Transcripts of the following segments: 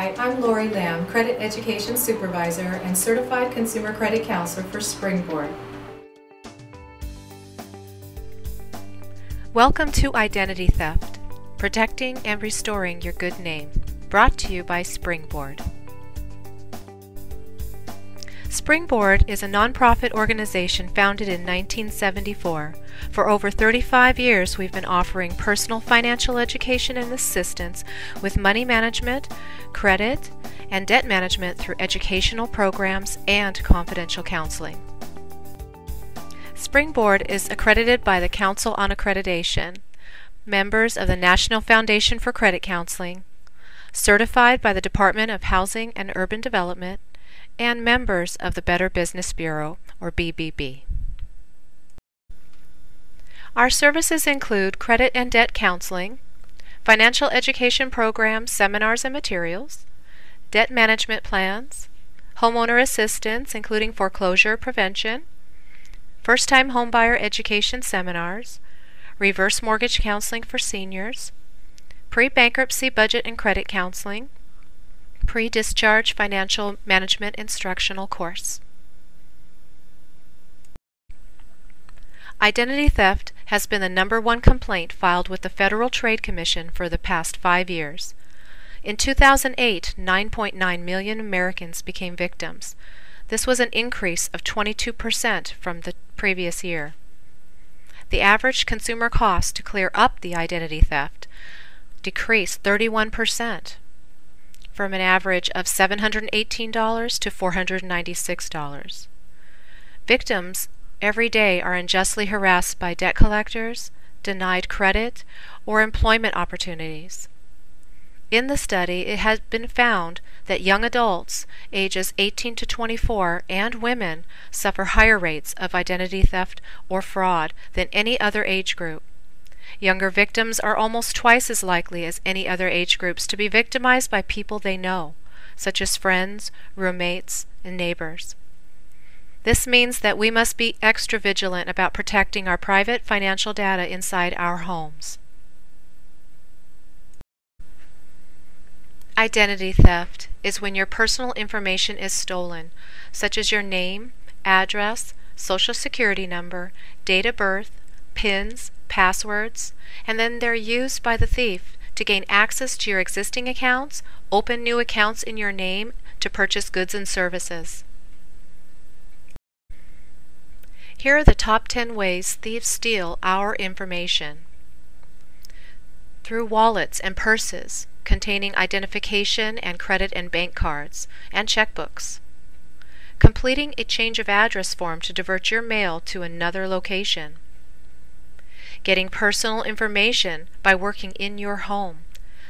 Hi, I'm Lori Lamb, Credit Education Supervisor and Certified Consumer Credit Counselor for Springboard. Welcome to Identity Theft, Protecting and Restoring Your Good Name, brought to you by Springboard. Springboard is a nonprofit organization founded in 1974. For over 35 years, we've been offering personal financial education and assistance with money management, credit, and debt management through educational programs and confidential counseling. Springboard is accredited by the Council on Accreditation, members of the National Foundation for Credit Counseling, certified by the Department of Housing and Urban Development, and members of the Better Business Bureau, or BBB. Our services include credit and debt counseling, financial education programs, seminars and materials, debt management plans, homeowner assistance including foreclosure prevention, first-time homebuyer education seminars, reverse mortgage counseling for seniors, pre-bankruptcy budget and credit counseling, pre-discharge financial management instructional course. Identity theft has been the #1 complaint filed with the Federal Trade Commission for the past 5 years. In 2008, 9.9 million Americans became victims. This was an increase of 22% from the previous year. The average consumer cost to clear up the identity theft decreased 31%, from an average of $718 to $496. Victims every day are unjustly harassed by debt collectors, denied credit, or employment opportunities. In the study, it has been found that young adults ages 18 to 24 and women suffer higher rates of identity theft or fraud than any other age group. Younger victims are almost twice as likely as any other age groups to be victimized by people they know, such as friends, roommates, and neighbors. This means that we must be extra vigilant about protecting our private financial data inside our homes. Identity theft is when your personal information is stolen, such as your name, address, social security number, date of birth, PINs, passwords, and then they're used by the thief to gain access to your existing accounts, open new accounts in your name to purchase goods and services. Here are the top 10 ways thieves steal our information. Through wallets and purses containing identification and credit and bank cards and checkbooks. Completing a change of address form to divert your mail to another location. Getting personal information by working in your home,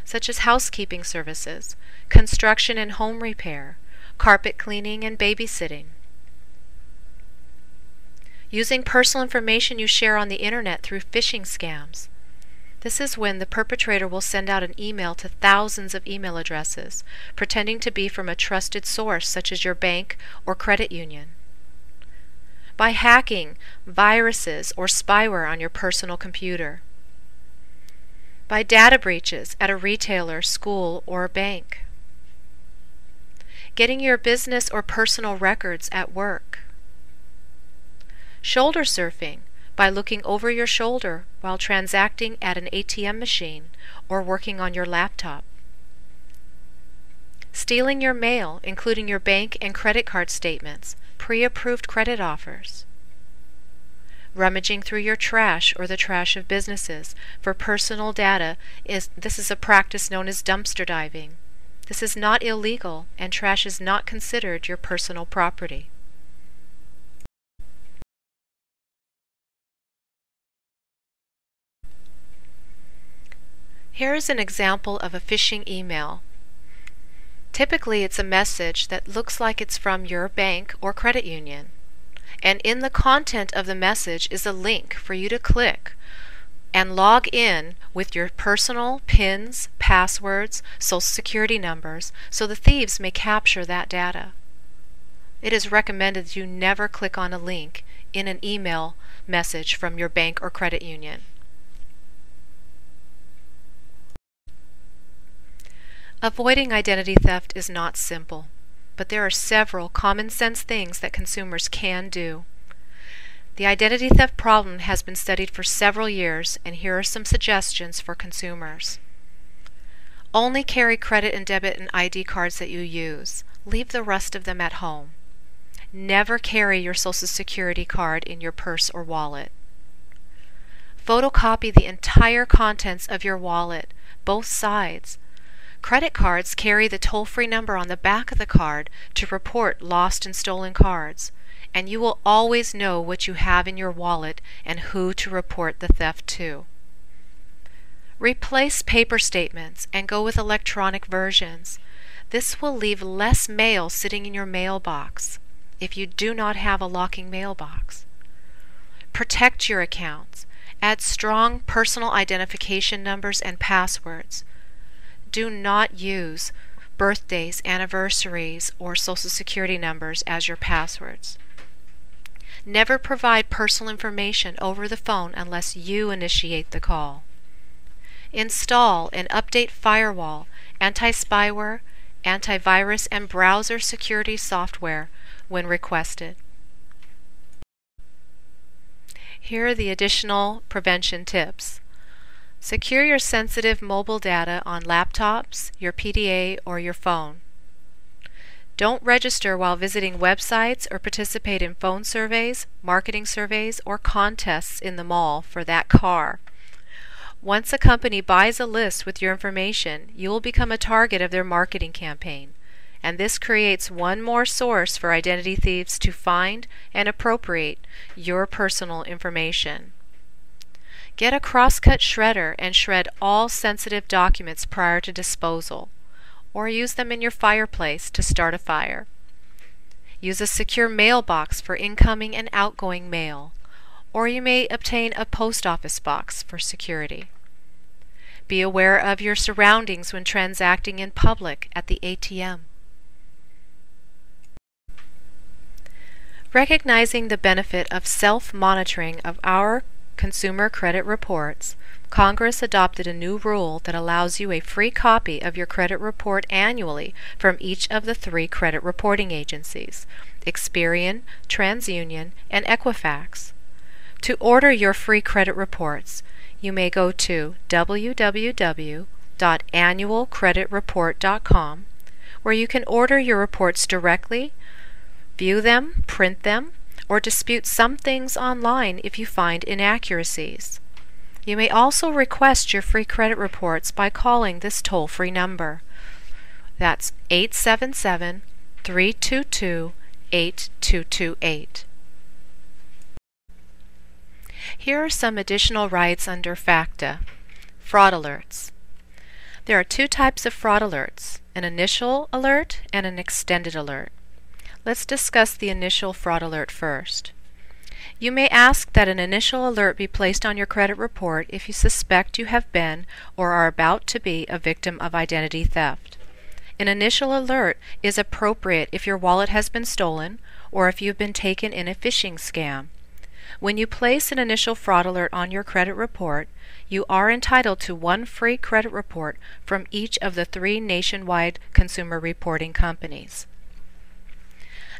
such as housekeeping services, construction and home repair, carpet cleaning and babysitting. Using personal information you share on the internet through phishing scams. This is when the perpetrator will send out an email to thousands of email addresses, pretending to be from a trusted source such as your bank or credit union. By hacking viruses or spyware on your personal computer. By data breaches at a retailer, school, or bank. Getting your business or personal records at work. Shoulder surfing, by looking over your shoulder while transacting at an ATM machine or working on your laptop. Stealing your mail, including your bank and credit card statements, pre-approved credit offers. Rummaging through your trash or the trash of businesses for personal data. This is a practice known as dumpster diving. This is not illegal, and trash is not considered your personal property. Here is an example of a phishing email. Typically, it's a message that looks like it's from your bank or credit union. And in the content of the message is a link for you to click and log in with your personal PINs, passwords, social security numbers, so the thieves may capture that data. It is recommended that you never click on a link in an email message from your bank or credit union. Avoiding identity theft is not simple, but there are several common sense things that consumers can do. The identity theft problem has been studied for several years, and here are some suggestions for consumers. Only carry credit and debit and ID cards that you use. Leave the rest of them at home. Never carry your Social Security card in your purse or wallet. Photocopy the entire contents of your wallet, both sides. Credit cards carry the toll-free number on the back of the card to report lost and stolen cards, and you will always know what you have in your wallet and who to report the theft to. Replace paper statements and go with electronic versions. This will leave less mail sitting in your mailbox if you do not have a locking mailbox. Protect your accounts. Add strong personal identification numbers and passwords. Do not use birthdays, anniversaries, or Social Security numbers as your passwords. Never provide personal information over the phone unless you initiate the call. Install and update firewall, anti-spyware, antivirus, and browser security software when requested. Here are the additional prevention tips. Secure your sensitive mobile data on laptops, your PDA, or your phone. Don't register while visiting websites or participate in phone surveys, marketing surveys, or contests in the mall for that car. Once a company buys a list with your information, you will become a target of their marketing campaign, and this creates one more source for identity thieves to find and appropriate your personal information. Get a crosscut shredder and shred all sensitive documents prior to disposal, or use them in your fireplace to start a fire. Use a secure mailbox for incoming and outgoing mail, or you may obtain a post office box for security. Be aware of your surroundings when transacting in public at the ATM. Recognizing the benefit of self-monitoring of our consumer credit reports, Congress adopted a new rule that allows you a free copy of your credit report annually from each of the 3 credit reporting agencies, Experian, TransUnion, and Equifax. To order your free credit reports, you may go to www.annualcreditreport.com, where you can order your reports directly, view them, print them, or dispute some things online if you find inaccuracies. You may also request your free credit reports by calling this toll-free number. That's 877-322-8228. Here are some additional rights under FACTA. Fraud alerts. There are 2 types of fraud alerts, an initial alert and an extended alert. Let's discuss the initial fraud alert first. You may ask that an initial alert be placed on your credit report if you suspect you have been or are about to be a victim of identity theft. An initial alert is appropriate if your wallet has been stolen or if you've been taken in a phishing scam. When you place an initial fraud alert on your credit report, you are entitled to 1 free credit report from each of the 3 nationwide consumer reporting companies.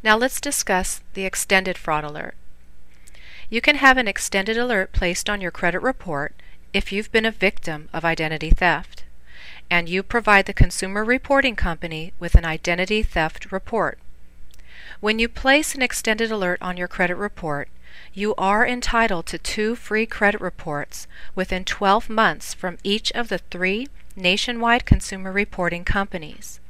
Now let's discuss the extended fraud alert. You can have an extended alert placed on your credit report if you've been a victim of identity theft, and you provide the consumer reporting company with an identity theft report. When you place an extended alert on your credit report, you are entitled to 2 free credit reports within 12 months from each of the 3 nationwide consumer reporting companies.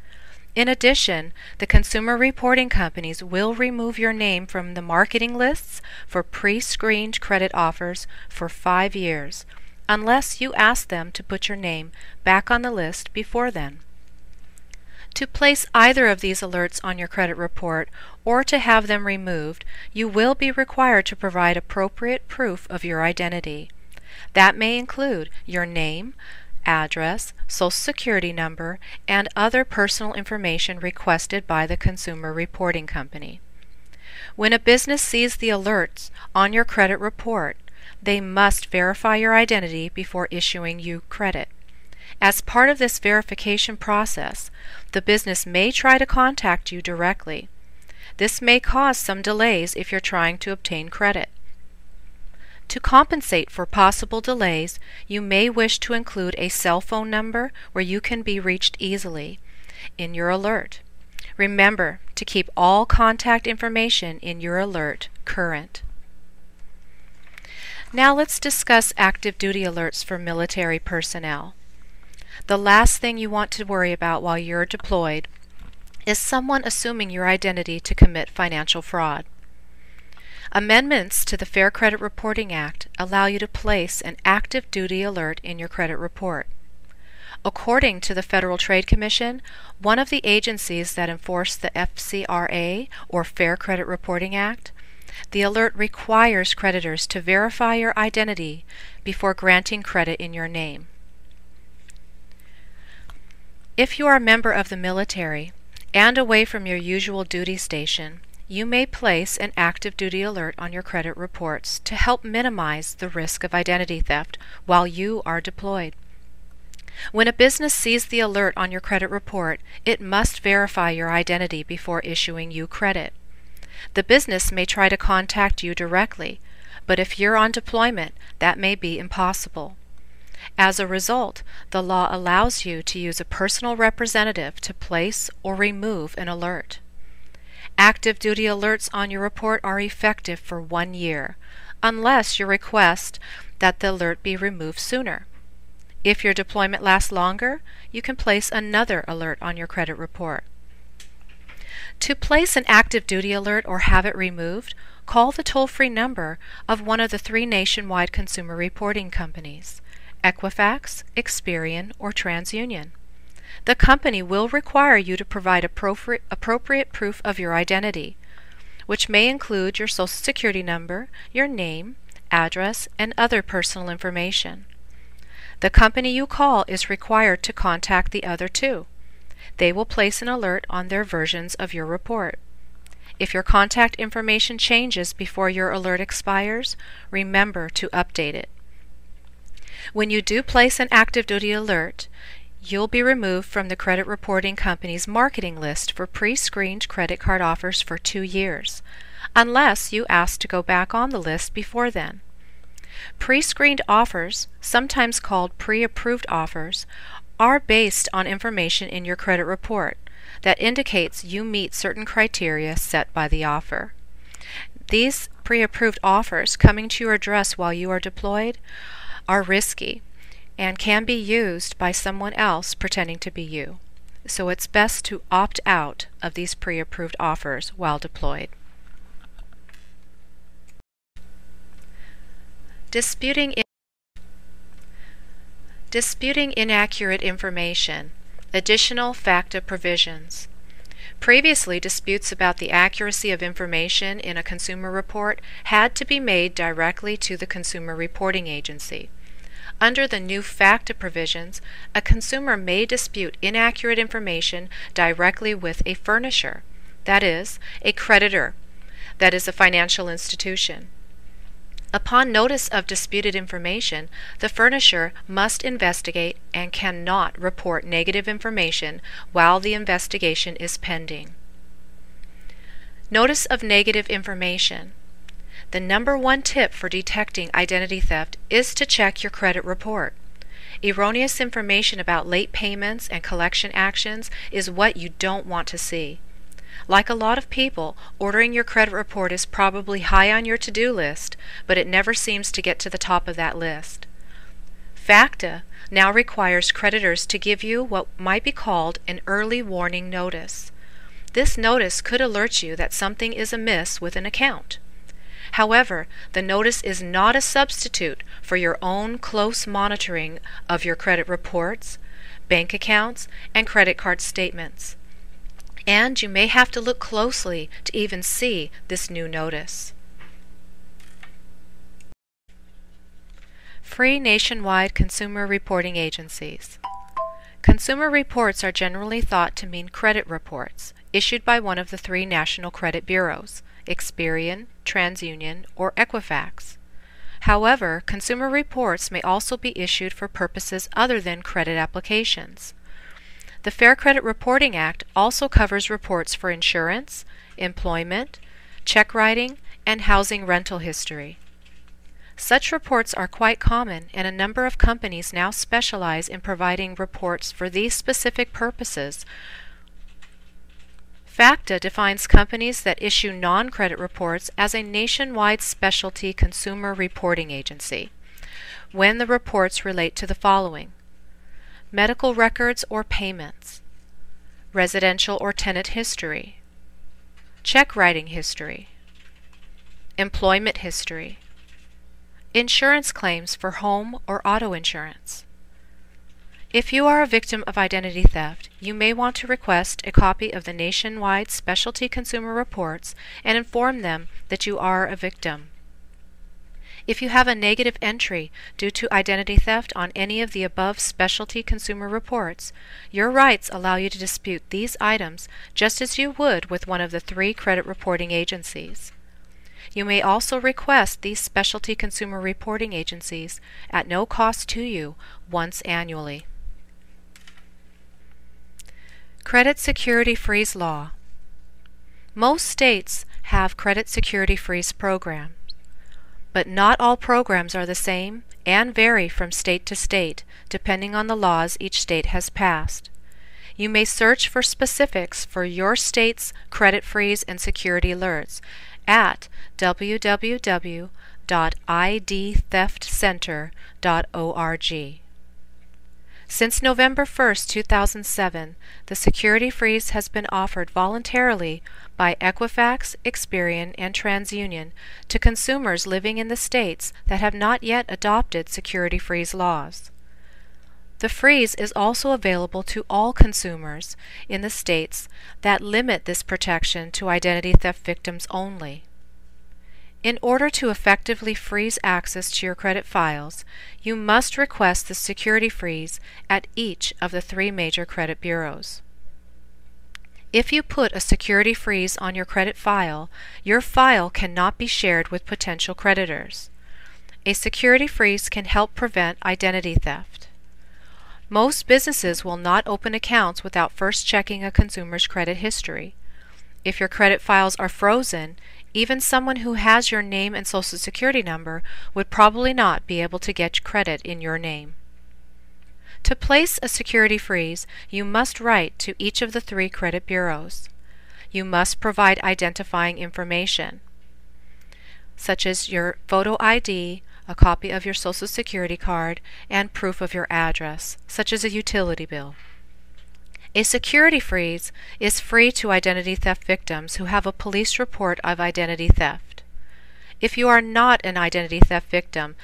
In addition, the consumer reporting companies will remove your name from the marketing lists for pre-screened credit offers for 5 years, unless you ask them to put your name back on the list before then. To place either of these alerts on your credit report or to have them removed, you will be required to provide appropriate proof of your identity. That may include your name, address, Social Security number, and other personal information requested by the consumer reporting company. When a business sees the alerts on your credit report, they must verify your identity before issuing you credit. As part of this verification process, the business may try to contact you directly. This may cause some delays if you're trying to obtain credit. To compensate for possible delays, you may wish to include a cell phone number where you can be reached easily in your alert. Remember to keep all contact information in your alert current. Now let's discuss active duty alerts for military personnel. The last thing you want to worry about while you're deployed is someone assuming your identity to commit financial fraud. Amendments to the Fair Credit Reporting Act allow you to place an active duty alert in your credit report. According to the Federal Trade Commission, one of the agencies that enforce the FCRA, or Fair Credit Reporting Act, the alert requires creditors to verify your identity before granting credit in your name. If you are a member of the military and away from your usual duty station, you may place an active duty alert on your credit reports to help minimize the risk of identity theft while you are deployed. When a business sees the alert on your credit report, it must verify your identity before issuing you credit. The business may try to contact you directly, but if you're on deployment, that may be impossible. As a result, the law allows you to use a personal representative to place or remove an alert. Active duty alerts on your report are effective for 1 year, unless you request that the alert be removed sooner. If your deployment lasts longer, you can place another alert on your credit report. To place an active duty alert or have it removed, call the toll-free number of one of the 3 nationwide consumer reporting companies: Equifax, Experian, or TransUnion. The company will require you to provide appropriate proof of your identity, which may include your Social Security number, your name, address, and other personal information. The company you call is required to contact the other 2. They will place an alert on their versions of your report. If your contact information changes before your alert expires, remember to update it. When you do place an active duty alert, you'll be removed from the credit reporting company's marketing list for pre-screened credit card offers for 2 years, unless you ask to go back on the list before then. Pre-screened offers, sometimes called pre-approved offers, are based on information in your credit report that indicates you meet certain criteria set by the offer. These pre-approved offers coming to your address while you are deployed are risky and can be used by someone else pretending to be you. So it's best to opt out of these pre-approved offers while deployed. Disputing inaccurate information. Additional FACTA provisions. Previously, disputes about the accuracy of information in a consumer report had to be made directly to the consumer reporting agency. Under the new FACTA provisions, a consumer may dispute inaccurate information directly with a furnisher, that is, a creditor, that is, a financial institution. Upon notice of disputed information, the furnisher must investigate and cannot report negative information while the investigation is pending. Notice of negative information. The number 1 tip for detecting identity theft is to check your credit report. Erroneous information about late payments and collection actions is what you don't want to see. Like a lot of people, ordering your credit report is probably high on your to-do list, but it never seems to get to the top of that list. FACTA now requires creditors to give you what might be called an early warning notice. This notice could alert you that something is amiss with an account. However, the notice is not a substitute for your own close monitoring of your credit reports, bank accounts, and credit card statements. And you may have to look closely to even see this new notice. Free nationwide consumer reporting agencies. Consumer reports are generally thought to mean credit reports issued by one of the 3 national credit bureaus, Experian, TransUnion, or Equifax. However, consumer reports may also be issued for purposes other than credit applications. The Fair Credit Reporting Act also covers reports for insurance, employment, check writing, and housing rental history. Such reports are quite common, and a number of companies now specialize in providing reports for these specific purposes. FACTA defines companies that issue non-credit reports as a nationwide specialty consumer reporting agency when the reports relate to the following: medical records or payments, residential or tenant history, check writing history, employment history, insurance claims for home or auto insurance. If you are a victim of identity theft, you may want to request a copy of the nationwide specialty consumer reports and inform them that you are a victim. If you have a negative entry due to identity theft on any of the above specialty consumer reports, your rights allow you to dispute these items just as you would with one of the 3 credit reporting agencies. You may also request these specialty consumer reporting agencies at no cost to you once annually. Credit Security Freeze Law. Most states have credit security freeze programs, but not all programs are the same and vary from state to state depending on the laws each state has passed. You may search for specifics for your state's credit freeze and security alerts at www.idtheftcenter.org. Since November 1, 2007, the security freeze has been offered voluntarily by Equifax, Experian, and TransUnion to consumers living in the states that have not yet adopted security freeze laws. The freeze is also available to all consumers in the states that limit this protection to identity theft victims only. In order to effectively freeze access to your credit files, you must request the security freeze at each of the 3 major credit bureaus. If you put a security freeze on your credit file, your file cannot be shared with potential creditors. A security freeze can help prevent identity theft. Most businesses will not open accounts without first checking a consumer's credit history. If your credit files are frozen, even someone who has your name and social security number would probably not be able to get credit in your name. To place a security freeze, you must write to each of the 3 credit bureaus. You must provide identifying information, such as your photo ID, a copy of your social security card, and proof of your address, such as a utility bill. A security freeze is free to identity theft victims who have a police report of identity theft. If you are not an identity theft victim,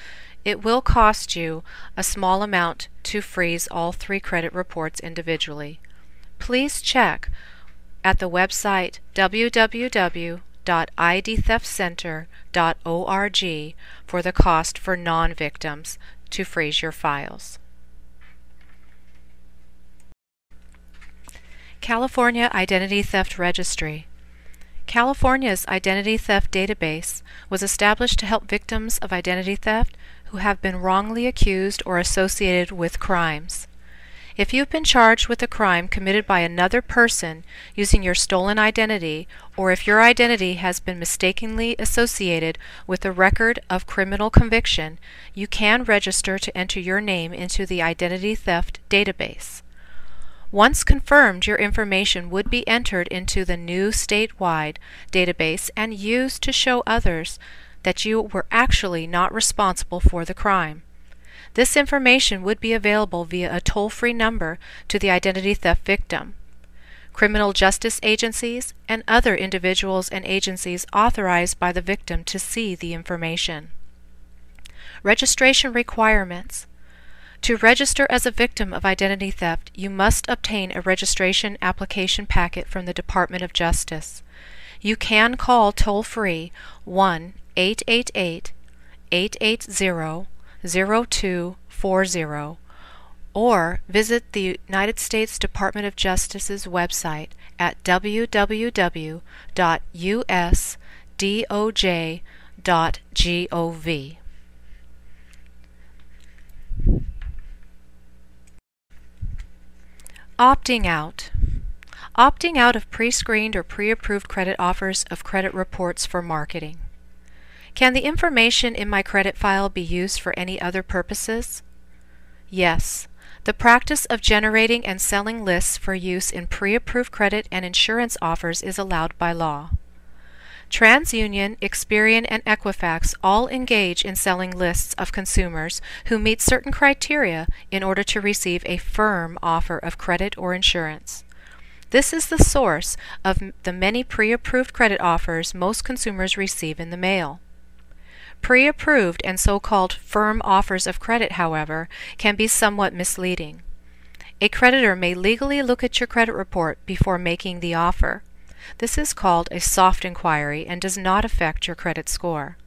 it will cost you a small amount to freeze all 3 credit reports individually. Please check at the website www.idtheftcenter.org for the cost for non-victims to freeze your files. California Identity Theft Registry. California's identity theft database was established to help victims of identity theft who have been wrongly accused or associated with crimes. If you've been charged with a crime committed by another person using your stolen identity, or if your identity has been mistakenly associated with a record of criminal conviction, you can register to enter your name into the identity theft database. Once confirmed, your information would be entered into the new statewide database and used to show others that you were actually not responsible for the crime. This information would be available via a toll-free number to the identity theft victim. Criminal justice agencies and other individuals and agencies authorized by the victim to see the information. Registration requirements. To register as a victim of identity theft, you must obtain a registration application packet from the Department of Justice. You can call toll-free 1-888-880-0240 or visit the United States Department of Justice's website at www.usdoj.gov. Opting out. Opting out of pre-screened or pre-approved credit offers of credit reports for marketing. Can the information in my credit file be used for any other purposes? Yes. The practice of generating and selling lists for use in pre-approved credit and insurance offers is allowed by law. TransUnion, Experian, and Equifax all engage in selling lists of consumers who meet certain criteria in order to receive a firm offer of credit or insurance. This is the source of the many pre-approved credit offers most consumers receive in the mail. Pre-approved and so-called firm offers of credit, however, can be somewhat misleading. A creditor may legally look at your credit report before making the offer. This is called a soft inquiry and does not affect your credit score.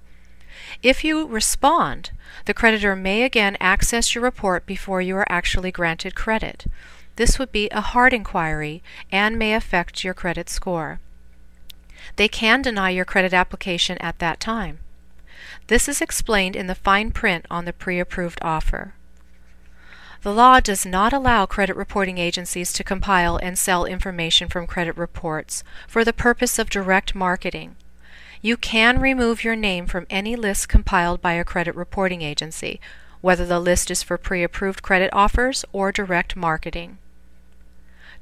If you respond, the creditor may again access your report before you are actually granted credit. This would be a hard inquiry and may affect your credit score. They can deny your credit application at that time. This is explained in the fine print on the pre-approved offer. The law does not allow credit reporting agencies to compile and sell information from credit reports for the purpose of direct marketing. You can remove your name from any list compiled by a credit reporting agency, whether the list is for pre-approved credit offers or direct marketing.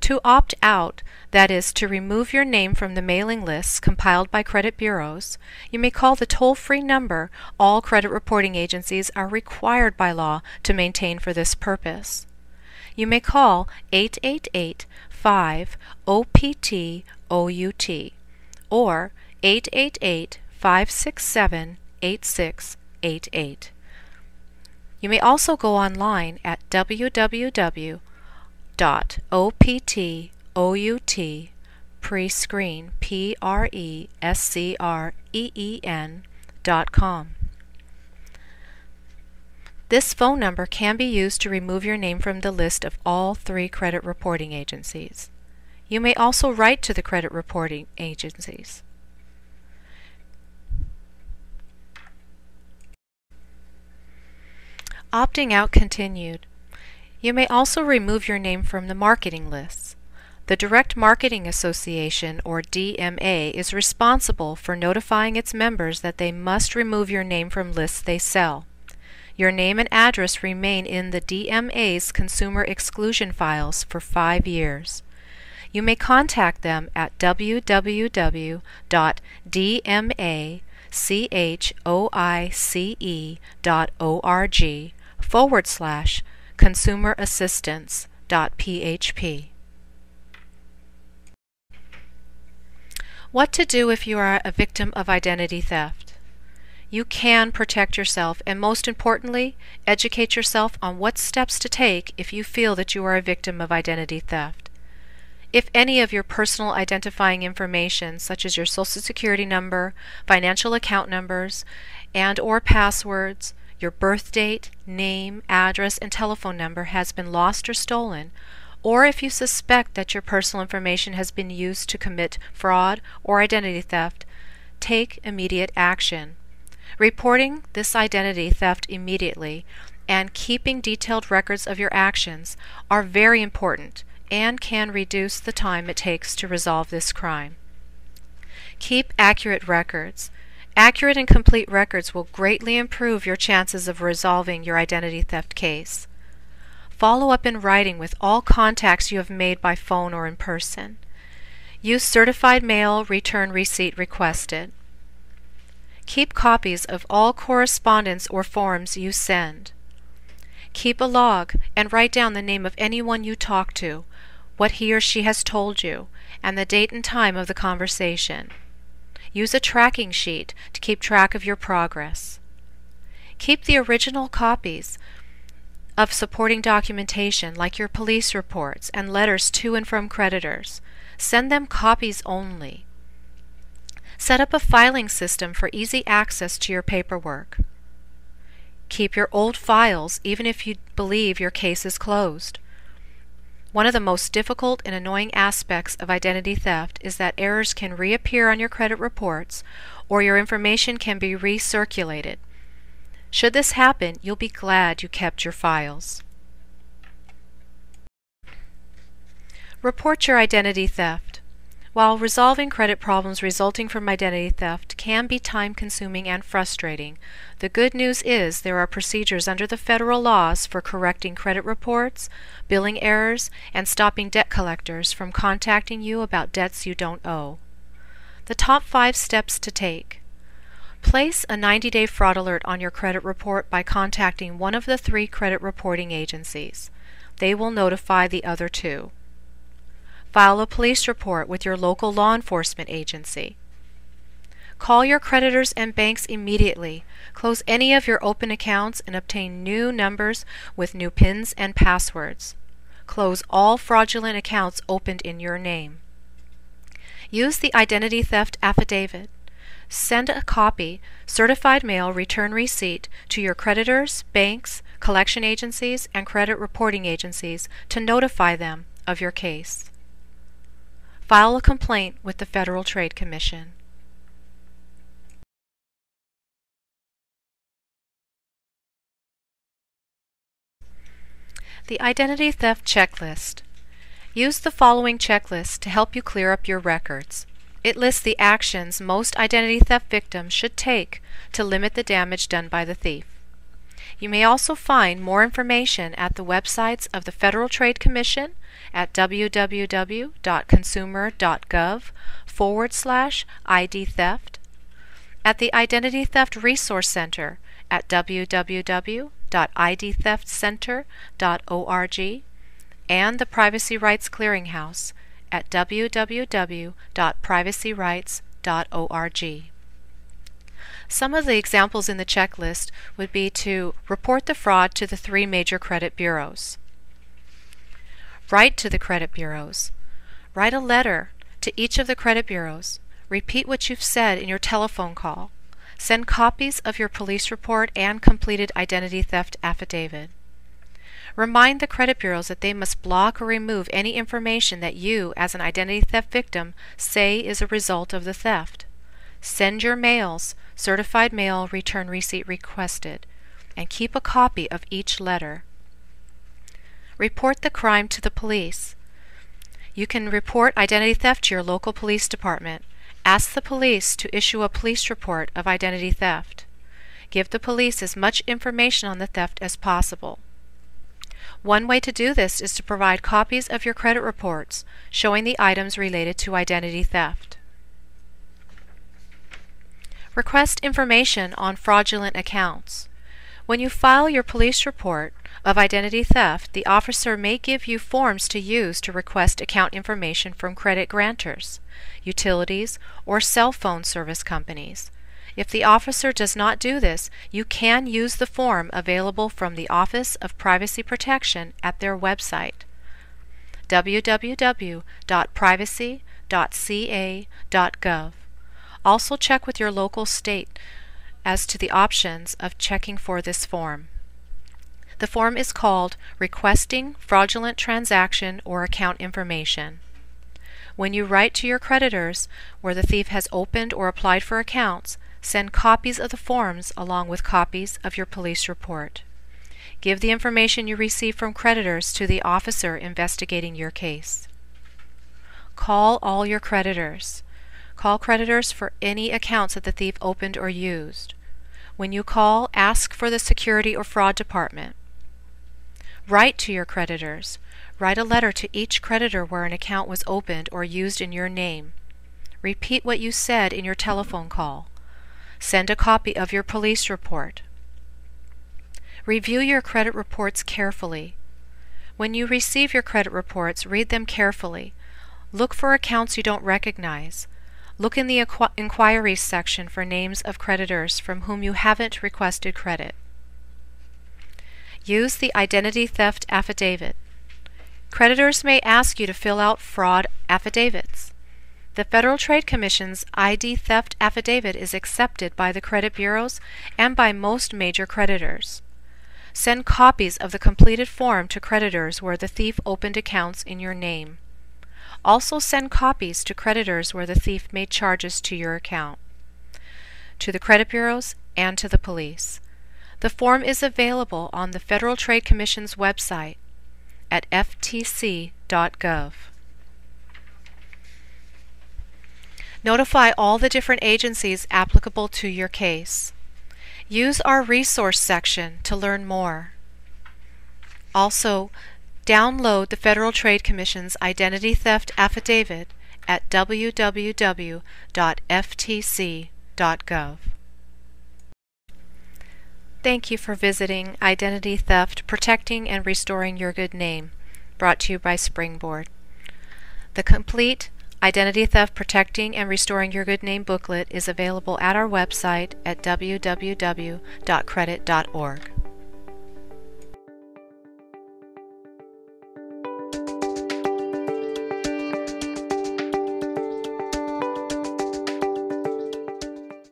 To opt out, that is, to remove your name from the mailing lists compiled by credit bureaus, you may call the toll-free number all credit reporting agencies are required by law to maintain for this purpose. You may call 888-5-OPT-OUT or 888-567-8688. You may also go online at www.opt-prescreen.com. This phone number can be used to remove your name from the list of all 3 credit reporting agencies. You may also write to the credit reporting agencies. Opting out continued. You may also remove your name from the marketing lists. The Direct Marketing Association, or DMA, is responsible for notifying its members that they must remove your name from lists they sell. Your name and address remain in the DMA's consumer exclusion files for 5 years. You may contact them at www.dmachoice.org/consumerassistance.php. What to do if you are a victim of identity theft? You can protect yourself and, most importantly, educate yourself on what steps to take if you feel that you are a victim of identity theft. If any of your personal identifying information, such as your Social Security number, financial account numbers, and/or passwords, your birth date, name, address, and telephone number has been lost or stolen, or if you suspect that your personal information has been used to commit fraud or identity theft, take immediate action. Reporting this identity theft immediately and keeping detailed records of your actions are very important and can reduce the time it takes to resolve this crime. Keep accurate records. Accurate and complete records will greatly improve your chances of resolving your identity theft case. Follow up in writing with all contacts you have made by phone or in person. Use certified mail return receipt requested. Keep copies of all correspondence or forms you send. Keep a log and write down the name of anyone you talk to, what he or she has told you, and the date and time of the conversation. Use a tracking sheet to keep track of your progress. Keep the original copies of supporting documentation like your police reports and letters to and from creditors. Send them copies only. Set up a filing system for easy access to your paperwork. Keep your old files even if you believe your case is closed. One of the most difficult and annoying aspects of identity theft is that errors can reappear on your credit reports or your information can be recirculated. Should this happen, you'll be glad you kept your files. Report your identity theft. While resolving credit problems resulting from identity theft can be time-consuming and frustrating, the good news is there are procedures under the federal laws for correcting credit reports, billing errors, and stopping debt collectors from contacting you about debts you don't owe. The top 5 steps to take. Place a 90-day fraud alert on your credit report by contacting one of the 3 credit reporting agencies. They will notify the other 2. File a police report with your local law enforcement agency. Call your creditors and banks immediately. Close any of your open accounts and obtain new numbers with new PINs and passwords. Close all fraudulent accounts opened in your name. Use the identity theft affidavit. Send a copy, certified mail return receipt to your creditors, banks, collection agencies, and credit reporting agencies to notify them of your case. File a complaint with the Federal Trade Commission. The Identity Theft Checklist. Use the following checklist to help you clear up your records. It lists the actions most identity theft victims should take to limit the damage done by the thief. You may also find more information at the websites of the Federal Trade Commission at www.consumer.gov/ID theft, at the Identity Theft Resource Center at www.idtheftcenter.org, and the Privacy Rights Clearinghouse at www.privacyrights.org. Some of the examples in the checklist would be to report the fraud to the 3 major credit bureaus. Write to the credit bureaus. Write a letter to each of the credit bureaus. Repeat what you've said in your telephone call. Send copies of your police report and completed identity theft affidavit. Remind the credit bureaus that they must block or remove any information that you, as an identity theft victim, say is a result of the theft. Send your mails, certified mail return receipt requested, and keep a copy of each letter. Report the crime to the police. You can report identity theft to your local police department. Ask the police to issue a police report of identity theft. Give the police as much information on the theft as possible. One way to do this is to provide copies of your credit reports showing the items related to identity theft. Request information on fraudulent accounts. When you file your police report of identity theft, the officer may give you forms to use to request account information from credit grantors, utilities, or cell phone service companies. If the officer does not do this, you can use the form available from the Office of Privacy Protection at their website, www.privacy.ca.gov. Also check with your local state as to the options of checking for this form. The form is called Requesting Fraudulent Transaction or Account Information. When you write to your creditors where the thief has opened or applied for accounts, send copies of the forms along with copies of your police report. Give the information you receive from creditors to the officer investigating your case. Call all your creditors. Call creditors for any accounts that the thief opened or used. When you call, ask for the security or fraud department. Write to your creditors. Write a letter to each creditor where an account was opened or used in your name. Repeat what you said in your telephone call. Send a copy of your police report. Review your credit reports carefully. When you receive your credit reports, read them carefully. Look for accounts you don't recognize. Look in the inquiries section for names of creditors from whom you haven't requested credit. Use the identity theft affidavit. Creditors may ask you to fill out fraud affidavits. The Federal Trade Commission's ID theft affidavit is accepted by the credit bureaus and by most major creditors. Send copies of the completed form to creditors where the thief opened accounts in your name. Also send copies to creditors where the thief made charges to your account, to the credit bureaus, and to the police. The form is available on the Federal Trade Commission's website at ftc.gov. Notify all the different agencies applicable to your case. Use our resource section to learn more. Also, download the Federal Trade Commission's Identity Theft Affidavit at www.ftc.gov. Thank you for visiting Identity Theft: Protecting and Restoring Your Good Name, brought to you by Springboard. The complete Identity Theft: Protecting and Restoring Your Good Name booklet is available at our website at www.credit.org.